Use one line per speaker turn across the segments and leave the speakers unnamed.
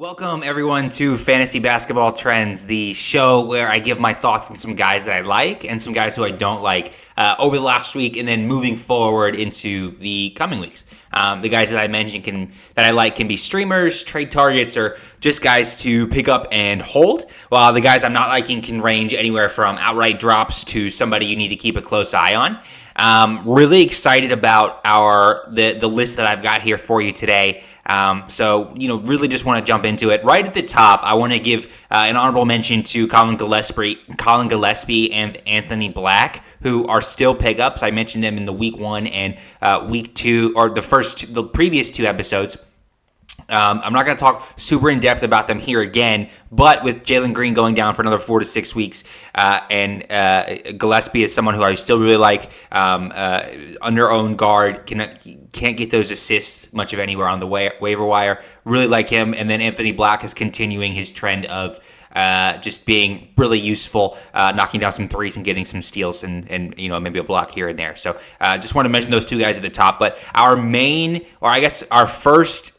Welcome, everyone, to Fantasy Basketball Trends, the show where I give my thoughts on some guys that I like and some guys who I don't like over the last week and then moving forward into the coming weeks. The guys that I mentioned that I like can be streamers, trade targets, or just guys to pick up and hold, while the guys I'm not liking can range anywhere from outright drops to somebody you need to keep a close eye on. Really excited about the list that I've got here for you today. Really just want to jump into it. Right at the top, I want to give an honorable mention to Colin Gillespie and Anthony Black, who are still pickups. I mentioned them in the week 1 and week 2, or the previous 2 episodes. I'm not going to talk super in depth about them here again, but with Jalen Green going down for another 4 to 6 weeks, and Gillespie is someone who I still really like, under own guard, can't get those assists much of anywhere on the waiver wire. Really like him, and then Anthony Black is continuing his trend of just being really useful, knocking down some threes and getting some steals and maybe a block here and there. So just want to mention those 2 guys at the top. But our first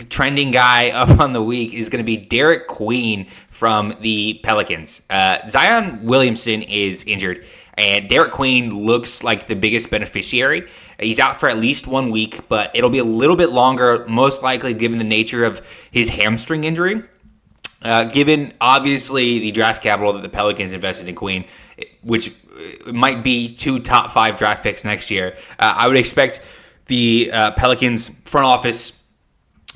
trending guy up on the week is going to be Derik Queen from the Pelicans. Zion Williamson is injured, and Derik Queen looks like the biggest beneficiary. He's out for at least 1 week, but it'll be a little bit longer, most likely given the nature of his hamstring injury. Given, obviously, the draft capital that the Pelicans invested in Queen, which might be 2 top 5 draft picks next year, I would expect the Pelicans front office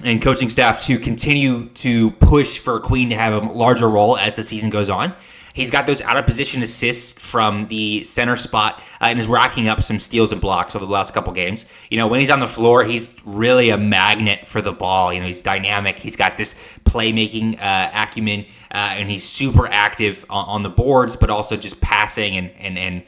and coaching staff to continue to push for Queen to have a larger role as the season goes on. He's got those out-of-position assists from the center spot and is racking up some steals and blocks over the last couple games. When he's on the floor, he's really a magnet for the ball. He's dynamic. He's got this playmaking acumen, and he's super active on the boards, but also just passing and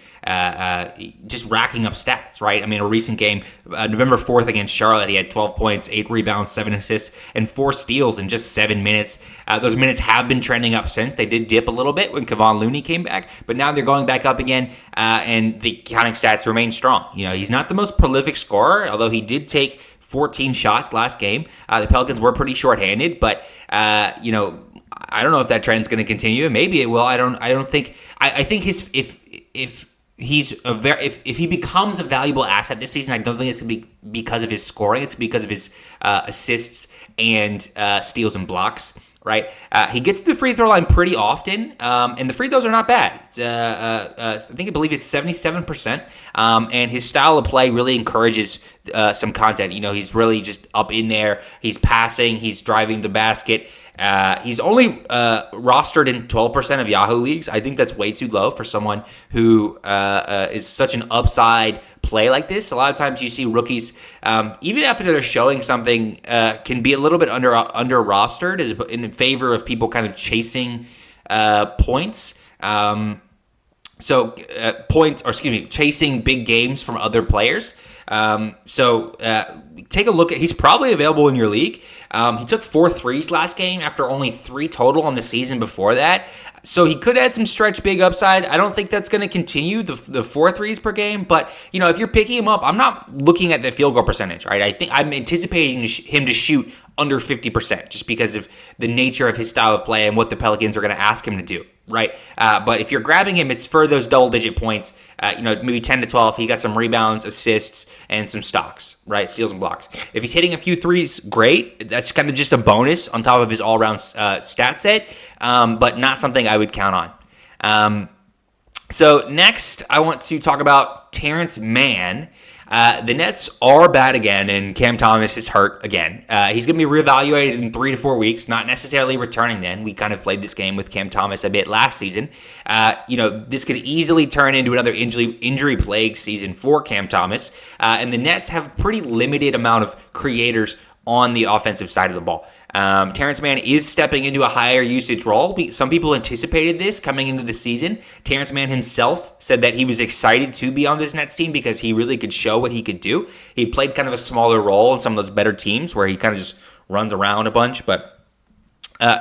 just racking up stats, right? I mean, a recent game, November 4th against Charlotte, he had 12 points, 8 rebounds, 7 assists, and 4 steals in just 7 minutes. Those minutes have been trending up since. They did dip a little bit when Kevon Looney came back, but now they're going back up again, and the counting stats remain strong. He's not the most prolific scorer, although he did take 14 shots last game. The Pelicans were pretty shorthanded, but I don't know if that trend's going to continue. Maybe it will. I think if he becomes a valuable asset this season, I don't think it's going to be because of his scoring. It's because of his assists and steals and blocks. Right, he gets to the free throw line pretty often, and the free throws are not bad. I believe it's 77%, and his style of play really encourages some content. He's really just up in there. He's passing. He's driving the basket. He's only rostered in 12% of Yahoo leagues. I think that's way too low for someone who is such an upside play like this. A lot of times you see rookies, even after they're showing something, can be a little bit under rostered in favor of people kind of chasing points. Chasing big games from other players. Take a look at, he's probably available in your league. He took 4 threes last game after only 3 total on the season before that. So he could add some stretch big upside. I don't think that's going to continue, the 4 threes per game. But, if you're picking him up, I'm not looking at the field goal percentage, right? I think I'm anticipating him to shoot under 50% just because of the nature of his style of play and what the Pelicans are going to ask him to do, right? But if you're grabbing him, it's for those double-digit points, maybe 10 to 12. He got some rebounds, assists, and some stocks, right? Steals and blocks. If he's hitting a few threes, great. That's kind of just a bonus on top of his all-around stat set, but not something I would count on. So next, I want to talk about Terrence Mann. The Nets are bad again, and Cam Thomas is hurt again. He's going to be reevaluated in 3 to 4 weeks, not necessarily returning then. We kind of played this game with Cam Thomas a bit last season. This could easily turn into another injury-plagued season for Cam Thomas, and the Nets have a pretty limited amount of creators on the offensive side of the ball. Terrence Mann is stepping into a higher usage role. Some people anticipated this coming into the season. Terrence Mann himself said that he was excited to be on this Nets team because he really could show what he could do. He played kind of a smaller role in some of those better teams where he kind of just runs around a bunch, but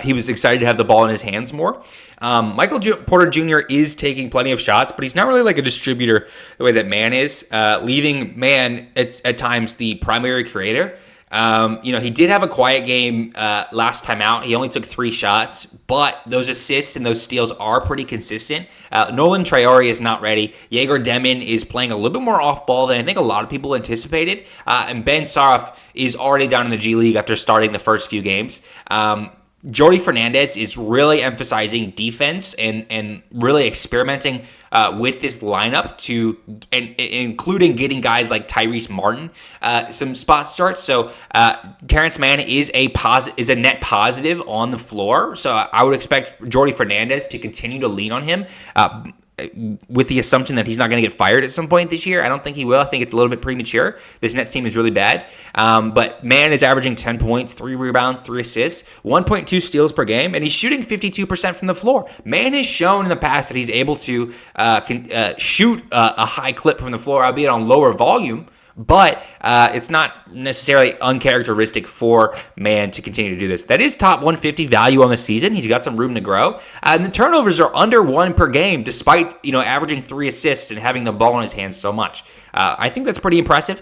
he was excited to have the ball in his hands more. Michael Porter Jr. is taking plenty of shots, but he's not really like a distributor the way that Mann is, leaving Mann at times the primary creator. He did have a quiet game last time out. He only took 3 shots, but those assists and those steals are pretty consistent. Nolan Traore is not ready. Jaeger Demon is playing a little bit more off ball than I think a lot of people anticipated. And Ben Saraf is already down in the G League after starting the first few games. Jordi Fernandez is really emphasizing defense and really experimenting with this lineup including getting guys like Tyrese Martin some spot starts. So Terrence Mann is a net positive on the floor. So I would expect Jordi Fernandez to continue to lean on him. With the assumption that he's not going to get fired at some point this year. I don't think he will. I think it's a little bit premature. This Nets team is really bad. But Mann is averaging 10 points, 3 rebounds, 3 assists, 1.2 steals per game, and he's shooting 52% from the floor. Mann has shown in the past that he's able to shoot a high clip from the floor, albeit on lower volume. But it's not necessarily uncharacteristic for Mann to continue to do this. That is top 150 value on the season. He's got some room to grow. And the turnovers are under 1 per game, despite averaging 3 assists and having the ball in his hands so much. I think that's pretty impressive.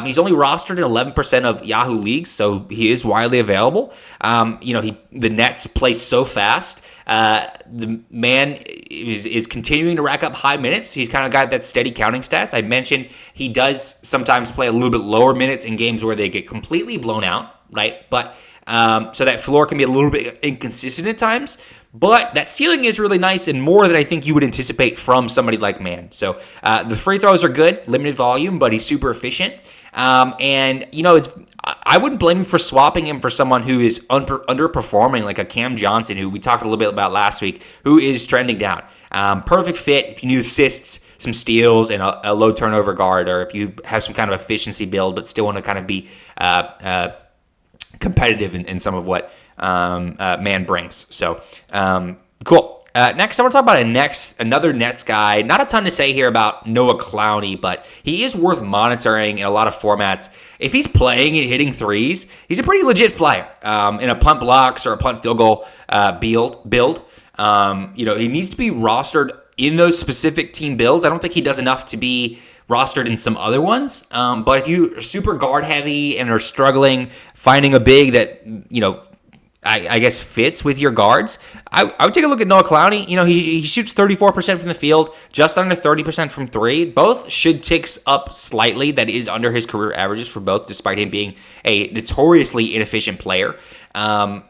He's only rostered in 11% of Yahoo leagues, so he is widely available. The Nets play so fast. The man is continuing to rack up high minutes. He's kind of got that steady counting stats. I mentioned he does sometimes play a little bit lower minutes in games where they get completely blown out, right? But so that floor can be a little bit inconsistent at times. But that ceiling is really nice and more than I think you would anticipate from somebody like Mann. So the free throws are good, limited volume, but he's super efficient. I wouldn't blame him for swapping him for someone who is underperforming, like a Cam Johnson, who we talked a little bit about last week, who is trending down. Perfect fit if you need assists, some steals, and a low turnover guard, or if you have some kind of efficiency build but still want to kind of be competitive in some of what Mann brings. So, cool. Next, I want to talk about another Nets guy. Not a ton to say here about Noah Clowney, but he is worth monitoring in a lot of formats. If he's playing and hitting threes, he's a pretty legit flyer in a punt blocks or a punt field goal build. He needs to be rostered in those specific team builds. I don't think he does enough to be rostered in some other ones. But if you are super guard heavy and are struggling finding a big that, I guess fits with your guards, I would take a look at Noah Clowney. He shoots 34% from the field, just under 30% from 3. Both should ticks up slightly. That is under his career averages for both, despite him being a notoriously inefficient player. And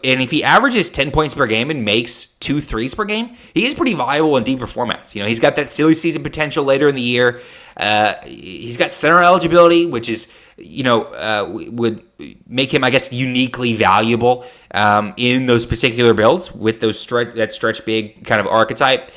if he averages 10 points per game and makes 2 threes per game, he is pretty viable in deeper formats. He's got that silly season potential later in the year. He's got center eligibility, which is, would make him, I guess, uniquely valuable in those particular builds with those stretch big kind of archetype.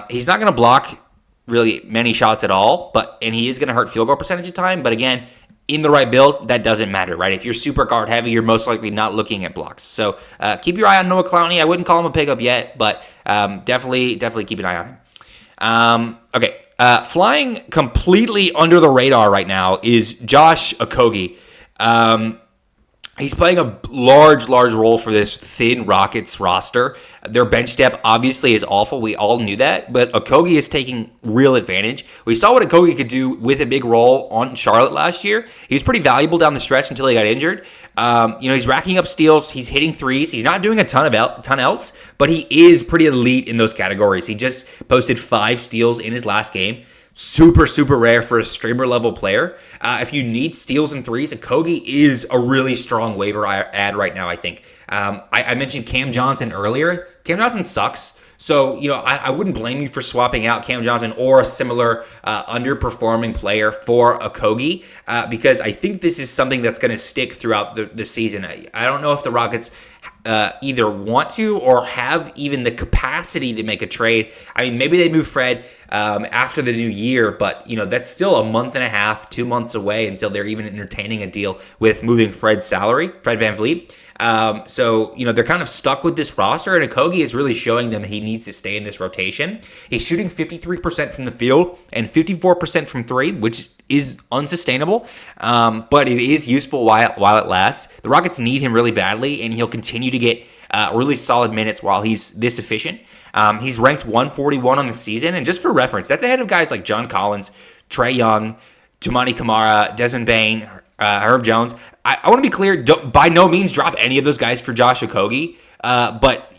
He's not going to block really many shots at all, and he is going to hurt field goal percentage of time. But again, in the right build, that doesn't matter, right? If you're super guard heavy, you're most likely not looking at blocks. So keep your eye on Noah Clowney. I wouldn't call him a pickup yet, but definitely keep an eye on him. Okay. Flying completely under the radar right now is Josh Okogie. He's playing a large role for this thin Rockets roster. Their bench depth obviously is awful. We all knew that, but Okogie is taking real advantage. We saw what Okogie could do with a big role on Charlotte last year. He was pretty valuable down the stretch until he got injured. He's racking up steals. He's hitting threes. He's not doing a ton else, but he is pretty elite in those categories. He just posted 5 steals in his last game. Super rare for a streamer level player. If you need steals and threes, Okogie is a really strong waiver ad right now, I think. I mentioned Cam Johnson earlier. Cam Johnson sucks. So, I wouldn't blame you for swapping out Cam Johnson or a similar underperforming player for Okogie because I think this is something that's going to stick throughout the season. I don't know if the Rockets either want to or have even the capacity to make a trade. I mean, maybe they move Fred after the new year, but that's still a month and a half, 2 months away until they're even entertaining a deal with moving Fred's salary, Fred VanVleet. So they're kind of stuck with this roster, and Okogie is really showing them that he needs to stay in this rotation. He's shooting 53% from the field and 54% from 3, which is unsustainable, but it is useful while it lasts. The Rockets need him really badly, and he'll continue to get really solid minutes while he's this efficient. He's ranked 141 on the season, and just for reference, that's ahead of guys like John Collins, Trae Young, Tumani Kamara, Desmond Bane, Herb Jones. I want to be clear, by no means drop any of those guys for Josh Okogie. But,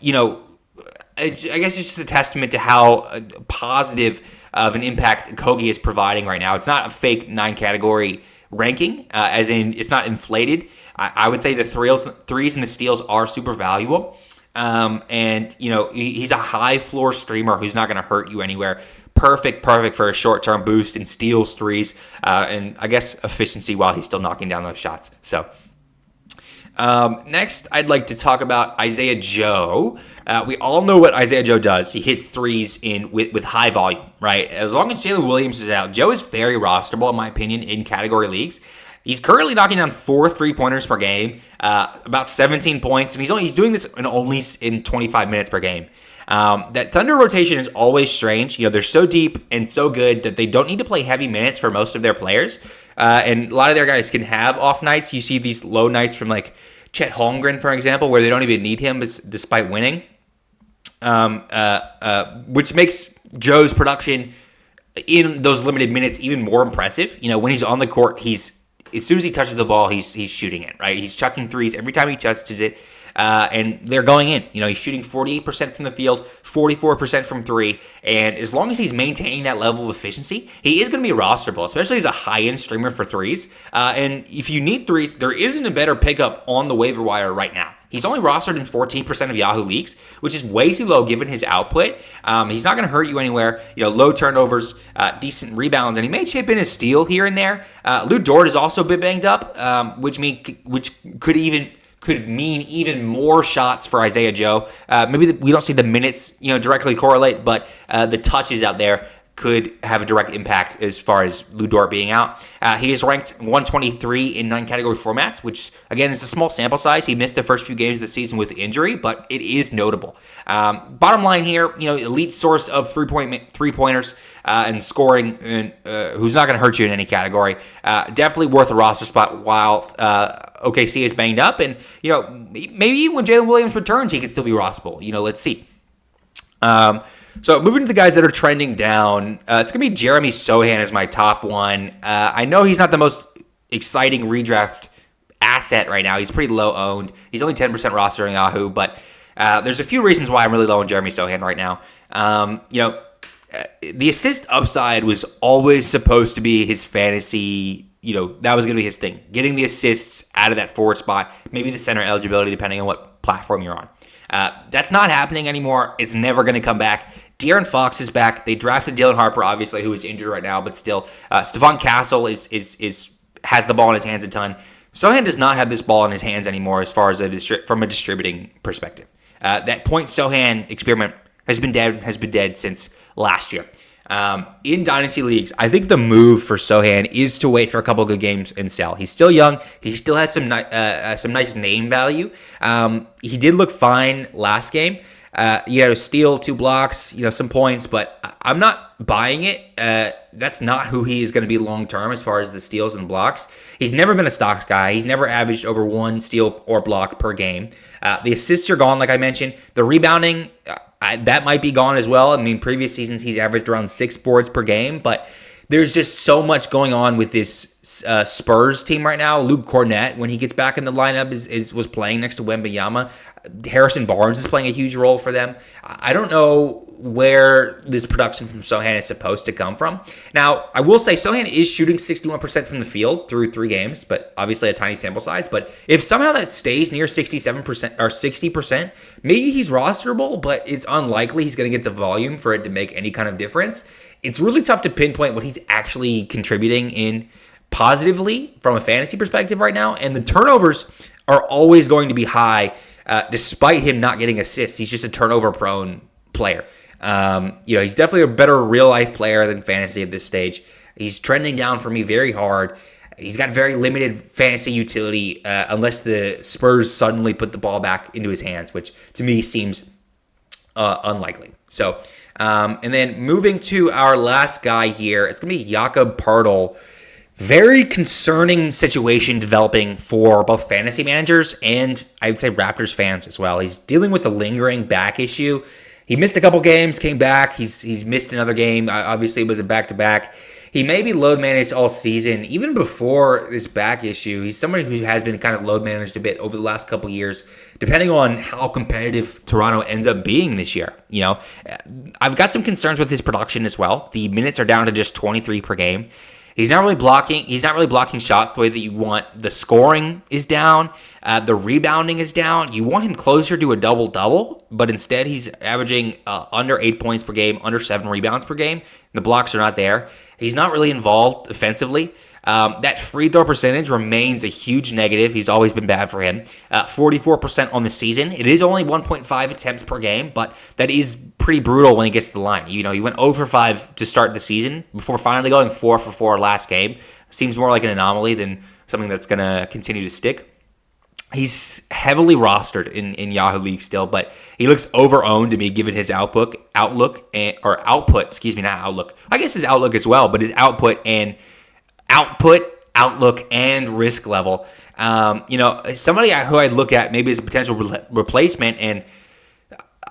I guess it's just a testament to how positive of an impact Okogie is providing right now. It's not a fake 9-category ranking, as in it's not inflated. I would say the threes and the steals are super valuable. And, he's a high floor streamer who's not going to hurt you anywhere. Perfect for a short-term boost in steals, threes, and I guess efficiency while he's still knocking down those shots. So next, I'd like to talk about Isaiah Joe. We all know what Isaiah Joe does. He hits threes with high volume, right? As long as Jalen Williams is out, Joe is very rosterable, in my opinion, in category leagues. He's currently knocking down 4 3-pointers per game, about 17 points, and he's doing this in 25 minutes per game. That Thunder rotation is always strange. They're so deep and so good that they don't need to play heavy minutes for most of their players. And a lot of their guys can have off nights. You see these low nights from like Chet Holmgren, for example, where they don't even need him despite winning, which makes Joe's production in those limited minutes even more impressive. When he's on the court, as soon as he touches the ball, he's shooting it, right? He's chucking threes every time he touches it. And they're going in. He's shooting 48% from the field, 44% from three. And as long as he's maintaining that level of efficiency, he is going to be rosterable, especially as a high-end streamer for threes. And if you need threes, there isn't a better pickup on the waiver wire right now. He's only rostered in 14% of Yahoo leagues, which is way too low given his output. He's not going to hurt you anywhere. Low turnovers, decent rebounds, and he may chip in a steal here and there. Lou Dort is also a bit banged up, which could mean even more shots for Isaiah Joe. Maybe we don't see the minutes, directly correlate, but the touches out there could have a direct impact as far as Lou Dort being out. He is ranked 123 in 9-category formats, which, again, is a small sample size. He missed the first few games of the season with injury, but it is notable. Bottom line here, elite source of three-pointers and scoring, and who's not going to hurt you in any category. Definitely worth a roster spot while OKC is banged up. And, maybe when Jalen Williams returns, he can still be rosterable. Let's see. So moving to the guys that are trending down, it's going to be Jeremy Sohan as my top one. I know he's not the most exciting redraft asset right now. He's pretty low owned. He's only 10% roster in Yahoo, but there's a few reasons why I'm really low on Jeremy Sohan right now. The assist upside was always supposed to be his fantasy. That was going to be his thing. Getting the assists out of that forward spot, maybe the center eligibility, depending on what platform you're on. That's not happening anymore. It's never going to come back. De'Aaron Fox is back. They drafted Dylan Harper, obviously, who is injured right now, but still. Stephon Castle has the ball in his hands a ton. Sohan does not have this ball in his hands anymore as far as from a distributing perspective. That point Sohan experiment has been dead since last year. In Dynasty Leagues, I think the move for Sohan is to wait for a couple of good games and sell. He's still young. He still has some nice name value. He did look fine last game. He had a steal, 2 blocks, some points, but I'm not buying it. That's not who he is going to be long-term as far as the steals and blocks. He's never been a stocks guy. He's never averaged over 1 steal or block per game. The assists are gone, like I mentioned. The rebounding, that might be gone as well. Previous seasons he's averaged around 6 boards per game, but there's just so much going on with this Spurs team right now. Luke Cornett, when he gets back in the lineup, was playing next to Wembanyama. Harrison Barnes is playing a huge role for them. I don't know where this production from Sohan is supposed to come from. Now, I will say Sohan is shooting 61% from the field through 3 games, but obviously a tiny sample size. But if somehow that stays near 67% or 60%, maybe he's rosterable, but it's unlikely he's going to get the volume for it to make any kind of difference. It's really tough to pinpoint what he's actually contributing in positively from a fantasy perspective right now, and the turnovers are always going to be high despite him not getting assists. He's just a turnover-prone player. He's definitely a better real-life player than fantasy at this stage. He's trending down for me very hard. He's got very limited fantasy utility unless the Spurs suddenly put the ball back into his hands, which to me seems unlikely. So, and then moving to our last guy here, it's going to be Jakob Poeltl. Very concerning situation developing for both fantasy managers and I would say Raptors fans as well. He's dealing with a lingering back issue. He missed a couple games, came back. He's missed another game. Obviously, it was a back-to-back. He may be load managed all season, even before this back issue. He's somebody who has been kind of load managed a bit over the last couple years, depending on how competitive Toronto ends up being this year. I've got some concerns with his production as well. The minutes are down to just 23 per game. He's not really blocking shots the way that you want. The scoring is down. The rebounding is down. You want him closer to a double-double, but instead he's averaging under 8 points per game, under 7 rebounds per game. The blocks are not there. He's not really involved offensively. That free throw percentage remains a huge negative. He's always been bad for him. 44% on the season. It is only 1.5 attempts per game, but that is pretty brutal when he gets to the line. He went 0 for 5 to start the season before finally going 4 for 4 last game. Seems more like an anomaly than something that's going to continue to stick. He's heavily rostered in Yahoo League still, but he looks over-owned to me given his output, excuse me, not outlook. I guess his outlook as well, but his output, outlook, and risk level. Somebody who I'd look at maybe as a potential replacement, and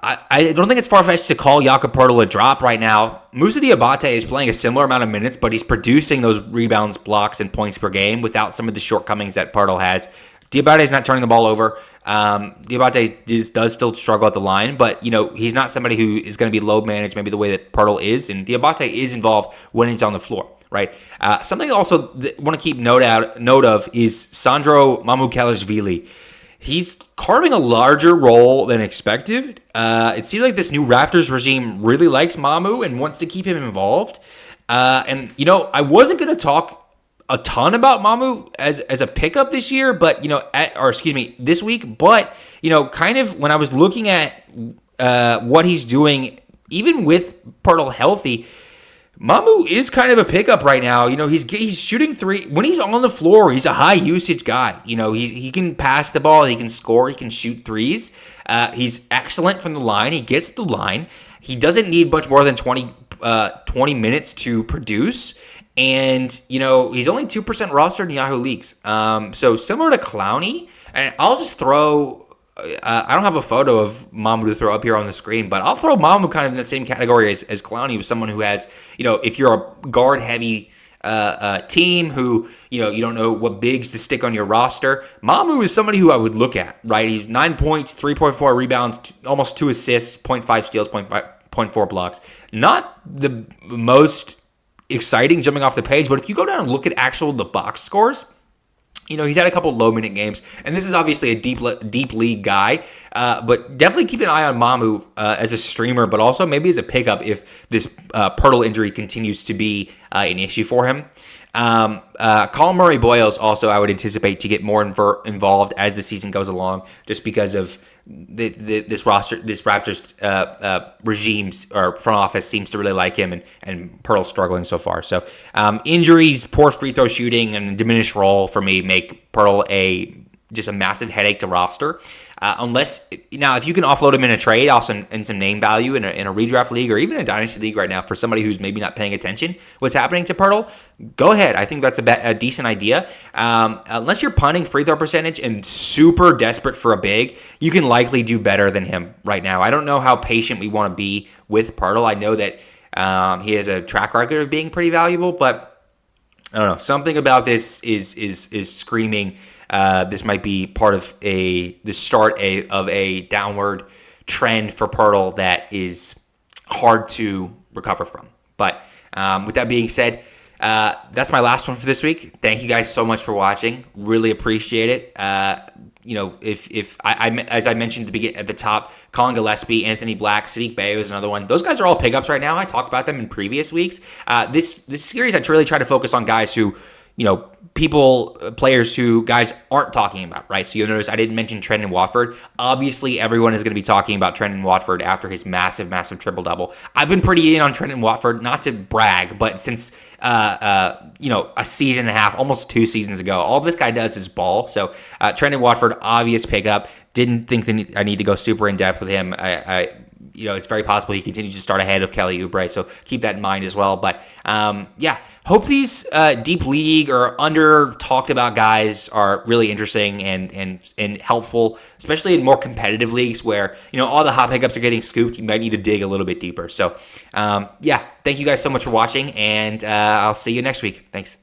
I don't think it's far-fetched to call Jakob Poeltl a drop right now. Moussa Diabate is playing a similar amount of minutes, but he's producing those rebounds, blocks, and points per game without some of the shortcomings that Poeltl has. Diabate is not turning the ball over. Diabate does still struggle at the line, but he's not somebody who is going to be load managed maybe the way that Poeltl is, and Diabate is involved when he's on the floor, right? Something also that I want to keep note of is Sandro Mamukelashvili. He's carving a larger role than expected. It seems like this new Raptors regime really likes Mamu and wants to keep him involved. I wasn't going to talk a ton about Mamu as a pickup this year, but this week. But kind of when I was looking at what he's doing, even with Poeltl healthy, Mamu is kind of a pickup right now. He's shooting three when he's on the floor. He's a high usage guy. He can pass the ball, he can score, he can shoot threes. He's excellent from the line. He gets the line. He doesn't need much more than 20 minutes to produce. And, he's only 2% rostered in Yahoo Leagues. So similar to Clowney, and I'll just throw, I don't have a photo of Mamu to throw up here on the screen, but I'll throw Mamu kind of in the same category as Clowney, with someone who has, if you're a guard-heavy team who, you don't know what bigs to stick on your roster, Mamu is somebody who I would look at, right? He's 9 points, 3.4 rebounds, almost 2 assists, 0.5 steals, 0.4 blocks. Not the most exciting jumping off the page, but if you go down and look at the box scores, he's had a couple low-minute games, and this is obviously a deep league guy, but definitely keep an eye on Mamu as a streamer, but also maybe as a pickup if this Poeltl injury continues to be an issue for him. Colin Murray-Boyles also I would anticipate to get more involved as the season goes along, just because of this Raptors regimes or front office seems to really like him, and Poeltl's struggling so far. So injuries, poor free throw shooting, and diminished role for me make Poeltl just a massive headache to roster. Unless now, if you can offload him in a trade, also in some name value in a redraft league or even a dynasty league right now for somebody who's maybe not paying attention what's happening to Poeltl, go ahead. I think that's a decent idea. Unless you're punting free throw percentage and super desperate for a big, you can likely do better than him right now. I don't know how patient we want to be with Poeltl. I know that he has a track record of being pretty valuable, but I don't know. Something about this is screaming. This might be part of the start of a downward trend for Poeltl that is hard to recover from. But with that being said, that's my last one for this week. Thank you guys so much for watching. Really appreciate it. If I as I mentioned at the top, Colin Gillespie, Anthony Black, Sadiq Bey was another one. Those guys are all pickups right now. I talked about them in previous weeks. This series, I really try to focus on guys who, players who guys aren't talking about, right? So you'll notice I didn't mention Trendon Watford. Obviously, everyone is going to be talking about Trendon Watford after his massive triple-double. I've been pretty in on Trendon Watford, not to brag, but since, a season and a half, almost 2 seasons ago, all this guy does is ball. So Trendon Watford, obvious pickup. Didn't think that I need to go super in-depth with him. it's very possible he continues to start ahead of Kelly Oubre. So keep that in mind as well. But yeah, hope these deep league or under talked about guys are really interesting and helpful, especially in more competitive leagues where all the hot pickups are getting scooped. You might need to dig a little bit deeper. So yeah, thank you guys so much for watching, and I'll see you next week. Thanks.